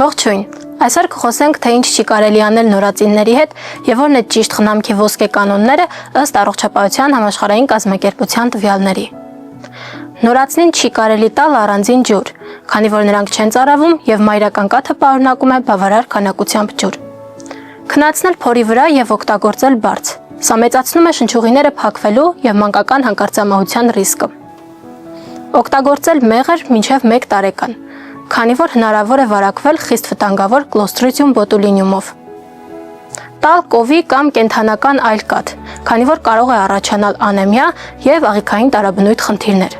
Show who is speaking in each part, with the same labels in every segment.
Speaker 1: Ողջույն։ Այսօր կխոսենք, թե ինչ չի կարելի անել նորածինների հետ եւ որն է ճիշտ խնամքի ոսկե կանոնները ըստ Առողջապահության համաշխարհային կազմակերպության տվյալների։ Նորածնին չի կարելի տալ առանձին ջուր, քանի որ նրանք չեն ծարավում եւ մայրական կաթը պարունակում է բավարար քանակությամբ ջուր։ Քնացնել փորի վրա եւ օգտագործել բարձ։ Սա մեծացնում է շնչուղիները փակվելու եւ մանկական հանկարծամահության ռիսկը։ Օգտագործել մեղր մինչեւ 1 տարեկան, քանի որ հնարավոր է վարակվել խիստ վտանգավոր Clostridium botulinumով։ Տալ կովի կամ կենդանական այլ կաթ, քանի որ կարող է առաջանալ անեմիա եւ աղիքային տարաբնույթ խնդիրներ։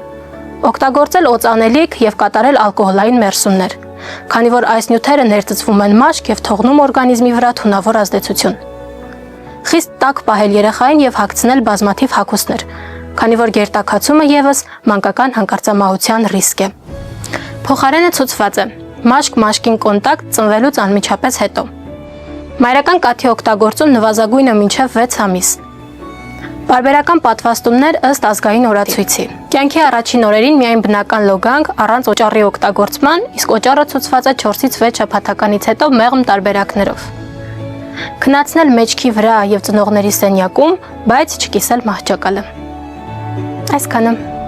Speaker 1: Օգտագործել օծանելիք եւ կատարել ալկոհոլային մերսումներ, քանի որ այս նյութերը ներծծվում են մաշկ եւ թողնում օրգանիզմի վրա թունավոր ազդեցություն։ Խիստ տաք պահել երեխային եւ հագցնել բազմաթիվ հագուստներ, քանի որ գերտաքացումը եւս մանկական հանկարծամահության ռիսկ է։ Փոխարենը ցուցված է մաշկ-մաշկին կոնտակտ ծնվելուց անմիջապես հետո։ Մայրական կաթի օգտագործում նվազագույնը մինչև 6 ամիս։ Պարբերական պատվաստումներ ըստ ազգային օրացույցի։ Կյանքի առաջին օրերին միայն բնական լոգանք առանց օճառի օգտագործման, իսկ օճառը ցուցված է 4-ից 6 շաբաթականից հետո մեղմ տարբերակներով։ Քնացնել մեջքի վրա եւ ծնողների սենյակում, բայց չկիսել մահճակալը։ Այսքանը։